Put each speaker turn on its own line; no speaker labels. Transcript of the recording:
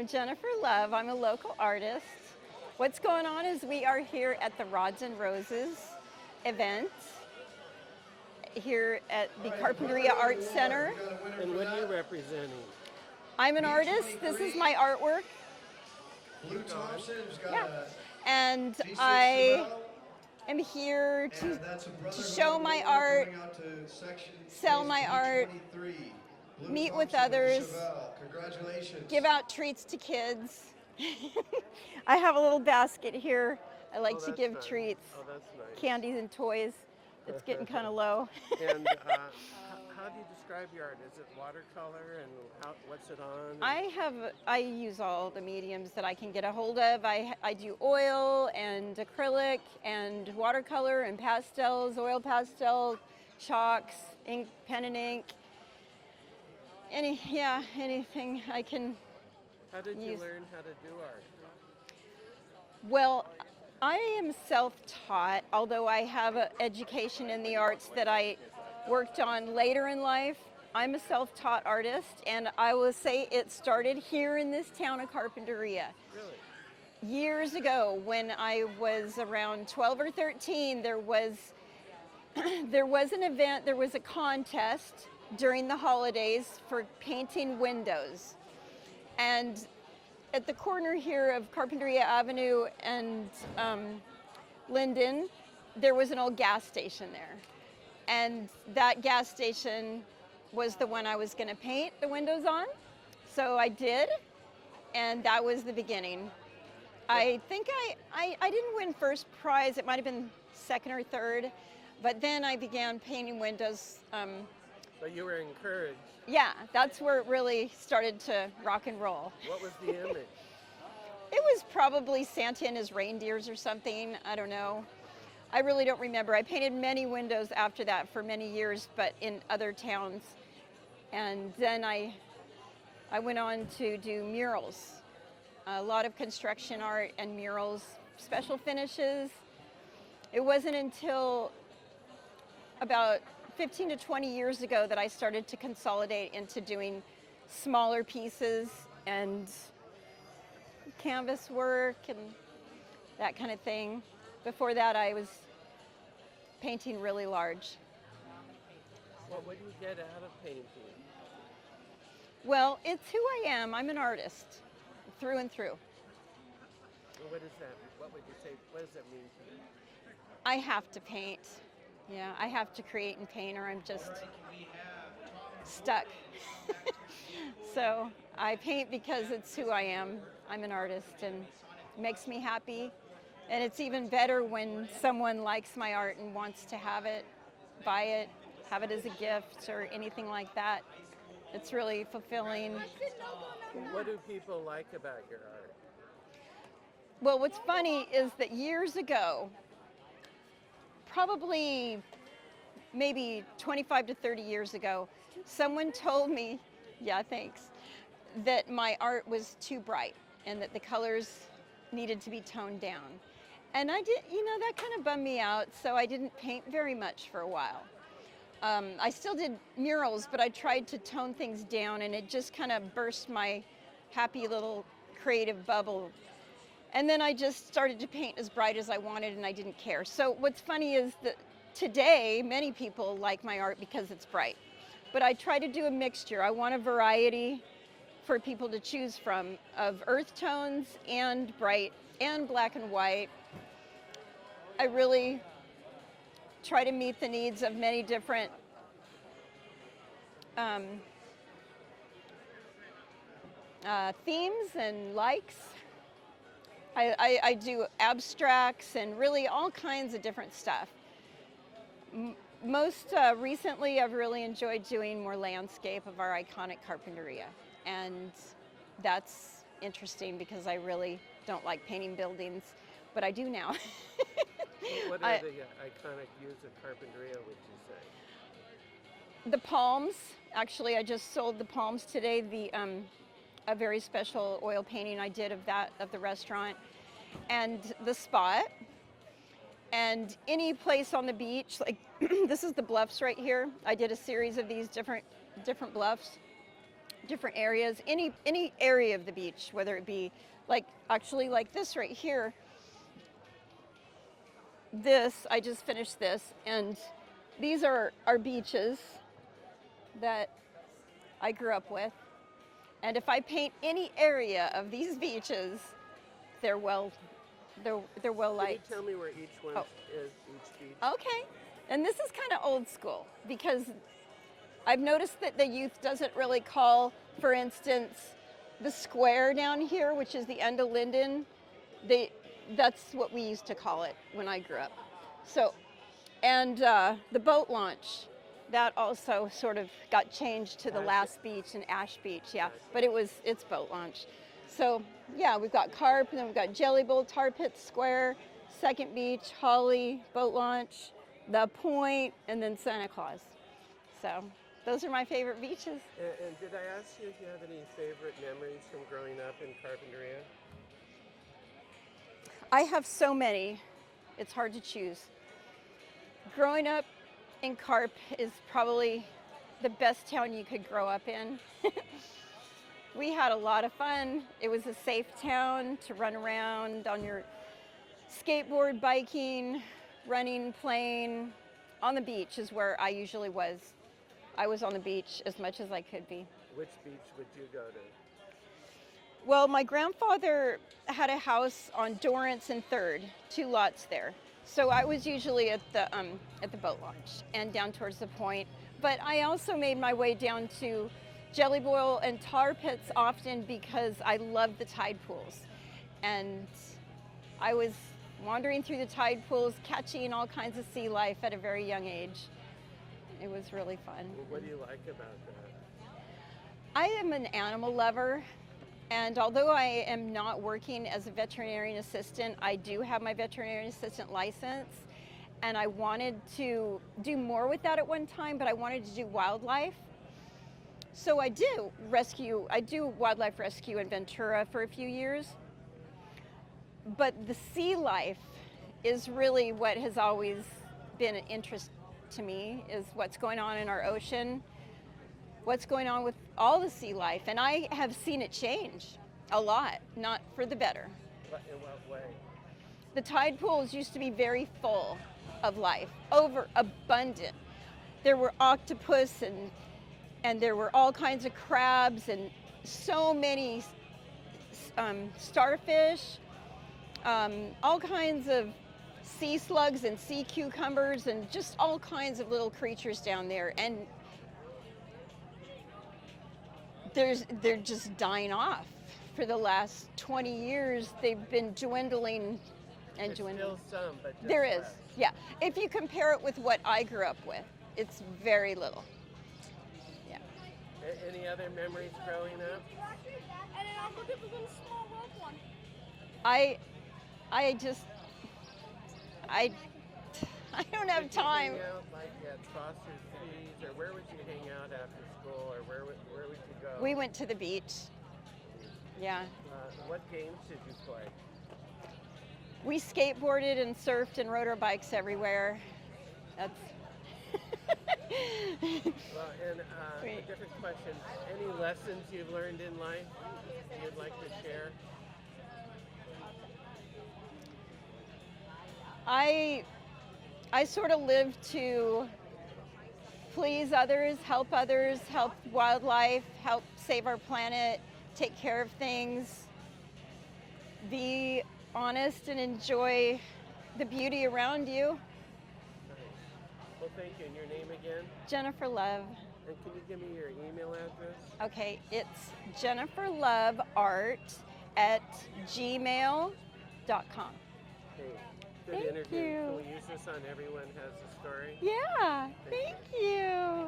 I'm Jennifer Love. I'm a local artist. What's going on is we are here at the Rods and Roses event here at the Carpinteria Arts Center.
And what are you representing?
I'm an artist. This is my artwork.
Blue Thompson's got
Yeah.
a
And
D6
I
Chevelle,
am here
and
to
that's a Brotherhood
show my
award
art,
going out to section
sell
phase
my art,
B23. Blue
meet with
Thompson
others,
Chevelle. Congratulations.
give out treats to kids. I have a little basket here. I like to
that's
give
nice.
treats,
Oh, that's nice.
candies and toys. It's getting kind of low.
And how do you describe your art? Is it watercolor and what's it on?
I use all the mediums that I can get a hold of. I do oil and acrylic and watercolor and pastels, oil pastel, chalks, ink, pen and ink. Anything I can
How did you
use.
learn how to do art?
Well, I am self-taught, although I have an education in the arts that I worked on later in life. I'm a self-taught artist, and I will say it started here in this town of Carpinteria.
Really?
Years ago, when I was around 12 or 13, there was an event, there was a contest during the holidays for painting windows. And at the corner here of Carpinteria Avenue and Linden, there was an old gas station there. And that gas station was the one I was going to paint the windows on. So I did, and that was the beginning. I think I didn't win first prize. It might have been second or third. But then I began painting windows.
But you were encouraged.
Yeah, that's where it really started to rock and roll.
What was the image?
It was probably Santa and his reindeers or something. I don't know. I really don't remember. I painted many windows after that for many years, but in other towns. And then I went on to do murals. A lot of construction art and murals, special finishes. It wasn't until about 15 to 20 years ago that I started to consolidate into doing smaller pieces and canvas work and that kind of thing. Before that, I was painting really large.
What do you get out of painting?
Well, it's who I am. I'm an artist, through and through.
What is that? What would you say? What does that mean to you?
I have to paint. Yeah, I have to create and paint, or I'm just stuck. So I paint because it's who I am. I'm an artist, and it makes me happy. And it's even better when someone likes my art and wants to have it, buy it, have it as a gift or anything like that. It's really fulfilling.
What do people like about your art?
Well, what's funny is that years ago, probably maybe 25 to 30 years ago, someone told me, yeah, thanks, that my art was too bright and that the colors needed to be toned down. And I did, that kind of bummed me out, so I didn't paint very much for a while. I still did murals, but I tried to tone things down, and it just kind of burst my happy little creative bubble. And then I just started to paint as bright as I wanted, and I didn't care. So what's funny is that today, many people like my art because it's bright. But I try to do a mixture. I want a variety for people to choose from of earth tones and bright and black and white. I really try to meet the needs of many different themes and likes. I do abstracts and really all kinds of different stuff. Most recently, I've really enjoyed doing more landscape of our iconic Carpinteria. And that's interesting because I really don't like painting buildings, but I do now.
What are the iconic views of Carpinteria, would you say?
The palms. Actually, I just sold the palms today. A very special oil painting I did of the restaurant, and the spot, and any place on the beach. Like this is the bluffs right here. I did a series of these different bluffs. different areas, any area of the beach, whether it be like actually like this right here. This, I just finished this, and these are our beaches that I grew up with. And if I paint any area of these beaches, they're well
Can you
liked.
tell me where each one
Oh.
is, each beach?
Okay. And this is kind of old school because I've noticed that the youth doesn't really call, for instance, the square down here, which is the end of Linden. That's what we used to call it when I grew up. So, and the boat launch, that also sort of got changed to the
Ash-
last beach in Ash Beach, yeah. But it's boat launch. So yeah, we've got Carp, and then we've got Jelly Bowl, Tar Pit Square, Second Beach, Holly, boat launch, the Point, and then Santa Claus. So those are my favorite beaches.
And did I ask you if you have any favorite memories from growing up in Carpinteria?
I have so many, it's hard to choose. Growing up in Carp is probably the best town you could grow up in. We had a lot of fun. It was a safe town to run around on your skateboard, biking, running, playing. On the beach is where I usually was. I was on the beach as much as I could be.
Which beach would you go to?
Well, my grandfather had a house on Dorrance and Third, 2 lots there. So I was usually at the boat launch and down towards the Point. But I also made my way down to Jelly Boil and Tar Pits often because I loved the tide pools. And I was wandering through the tide pools, catching all kinds of sea life at a very young age. It was really fun.
What do you like about that?
I am an animal lover, and although I am not working as a veterinarian assistant, I do have my veterinarian assistant license, and I wanted to do more with that at one time, but I wanted to do wildlife. So I do wildlife rescue in Ventura for a few years, but the sea life is really what has always been an interest to me, is what's going on in our ocean, what's going on with all the sea life. And I have seen it change a lot, not for the better.
In what way?
The tide pools used to be very full of life, overabundant. There were octopus and there were all kinds of crabs and so many starfish, all kinds of sea slugs and sea cucumbers and just all kinds of little creatures down there. And they're just dying off. For the last 20 years, they've been dwindling and
There's
dwindling.
still some, but just
There is,
less.
yeah. If you compare it with what I grew up with, it's very little. Yeah.
Any other memories growing up?
And then I'll look at the little small rope one.
I don't have
Did you
time.
hang out like at Foster's Fees, or where would you hang out after school, or where would you go?
We went to the beach. Yeah.
What games did you play?
We skateboarded and surfed and rode our bikes everywhere. That's
Well, and a
Wait.
different question. Any lessons you've learned in life you'd like to share?
I sort of live to please others, help wildlife, help save our planet, take care of things, be honest and enjoy the beauty around you.
Nice. Well, thank you. And your name again?
Jennifer Love.
And can you give me your email address?
Okay, it's jenniferloveart@gmail.com.
Hey, good
Thank
interview.
you.
Can we use this on Everyone Has a Story?
Yeah, thank you.